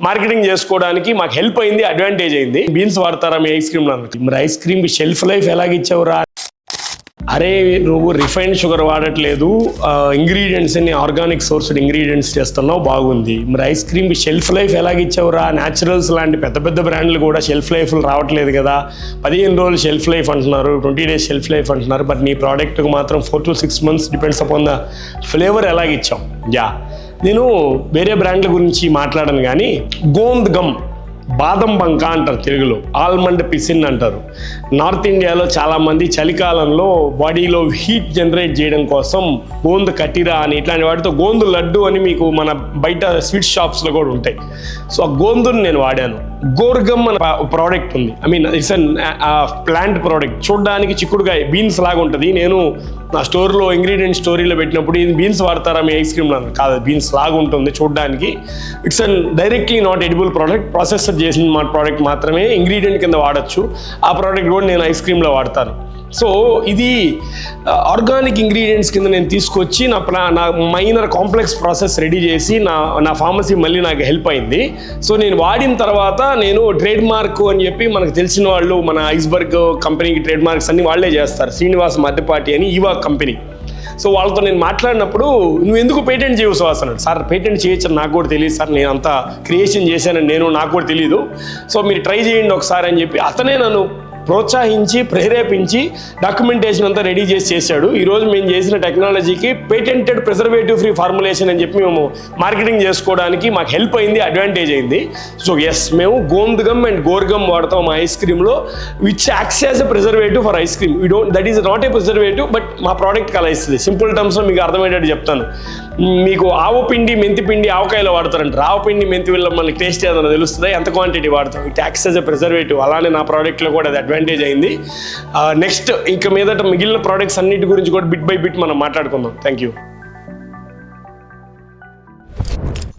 Marketing చేసుకోవడానికి మాకు help అయింది, అడ్వాంటేజ్ అయింది. బీన్స్ వాడతారా మీ ఐస్ క్రీమ్? మరి ఐస్ క్రీమ్ షెల్ఫ్ లైఫ్ ఎలాగిచ్చావురా? అరే నువ్వు రిఫైన్డ్ షుగర్ వాడట్లేదు, ఇంగ్రీడియంట్స్ అన్ని ఆర్గానిక్ సోర్స్డ్ ఇంగ్రీడియంట్స్ చేస్తున్నావు, బాగుంది. మరి ఐస్ క్రీమ్కి షెల్ఫ్ లైఫ్ ఎలాగిచ్చావురా? న్యాచురల్స్ లాంటి పెద్ద పెద్ద బ్రాండ్లు కూడా షెల్ఫ్ లైఫ్లు రావట్లేదు కదా, 15 రోజులు షెల్ఫ్ లైఫ్ అంటున్నారు, 20 days షెల్ఫ్ లైఫ్ అంటున్నారు. బట్ నీ ప్రోడక్ట్కి మాత్రం 4 to 6 months depends upon the flavour ఎలాగిచ్చాం. నేను వేరే బ్రాండ్ల గురించి మాట్లాడను కానీ గోంద్ గమ్, బాదం బంక అంటారు తెలుగులో, ఆల్మండ్ పిసిన్ అంటారు. నార్త్ ఇండియాలో చాలామంది చలికాలంలో బాడీలో హీట్ జనరేట్ చేయడం కోసం గోంద్ కటిరా అని ఇట్లాంటి వాటితో గోందు లడ్డు అని మీకు మన బయట స్వీట్ షాప్స్లో కూడా ఉంటాయి. సో ఆ గోందుని నేను వాడాను. గోర్గమ్ అనే ప్రోడక్ట్ ఉంది, ఇట్స్ అన్ ప్లాంట్ ప్రోడక్ట్. చూడడానికి చిక్కుడుకాయ బీన్స్ లాగా ఉంటుంది. నేను నా స్టోర్లో ఇంగ్రీడియంట్ స్టోరీలో పెట్టినప్పుడు ఇది బీన్స్ వాడతారా మీ ఐస్ క్రీమ్లో? కాదు, బీన్స్ లాగా ఉంటుంది చూడడానికి. It's an directly not edible product, process చేసిన మా ప్రోడక్ట్ మాత్రమే ఇంగ్రీడియంట్ కింద వాడచ్చు. ఆ ప్రోడక్ట్ కూడా నేను ఐస్ క్రీమ్లో వాడతాను. సో ఇది ఆర్గానిక్ ఇంగ్రీడియంట్స్ కింద నేను తీసుకొచ్చి నా మైనర్ కాంప్లెక్స్ ప్రాసెస్ రెడీ చేసి నా ఫార్మసీ మళ్ళీ నాకు హెల్ప్ అయింది. సో నేను వాడిన తర్వాత నేను ట్రేడ్ మార్క్ అని చెప్పి మనకు తెలిసిన వాళ్ళు మన ఐస్బర్గ్ కంపెనీకి ట్రేడ్ మార్క్స్ అన్ని వాళ్ళే చేస్తారు, శ్రీనివాస్ మధ్యపాటి అని ఈవా కంపెనీ. సో వాళ్ళతో నేను మాట్లాడినప్పుడు నువ్వు ఎందుకు పేటెంట్ చేయవు సుహాస్ అన్నాడు. సార్ పేటెంట్ చేయొచ్చని నాకు కూడా తెలియదు సార్, నేను అంతా క్రియేషన్ చేశానని నాకు కూడా తెలియదు, సో మీరు ట్రై చేయండి ఒకసారి అని చెప్పి అతనే నన్ను ప్రోత్సహించి ప్రేరేపించి డాక్యుమెంటేషన్ అంతా రెడీ చేశాడు. ఈరోజు మేము చేసిన టెక్నాలజీకి పేటెంటెడ్ ప్రిజర్వేటివ్ ఫ్రీ ఫార్ములేషన్ అని చెప్పి మేము మార్కెటింగ్ చేసుకోవడానికి మాకు హెల్ప్ అయింది, అడ్వాంటేజ్ అయింది. సో ఎస్, మేము గోంద్ గమ్ అండ్ గోర్గమ్ వాడతాం మా ఐస్ క్రీమ్లో, which acts as a preservative for ice cream. That is not a preservative, but మా ప్రోడక్ట్ అలా ఇస్తుంది. సింపుల్ టర్మ్స్లో మీకు అర్థమయ్యేటట్టు చెప్తాను. మీకు ఆవు పిండి మెంతి పిండి ఆవకాయలో వాడతారంట, ఆవు పిండి మెంతి వల్ల మనకి టేస్ట్ ఏదైనా తెలుస్తుంది, ఎంత క్వాంటిటీ వాడతాం. It acts as a preservative. అలానే నా ప్రోడక్ట్లో కూడా అది అడ్వాంటేజ్ అయింది. నెక్స్ట్ ఇంకా మీదట మిగిలిన ప్రోడక్ట్స్ అన్నిటి గురించి కూడా బిట్ బై బిట్ మనం మాట్లాడుకుందాం. Thank you.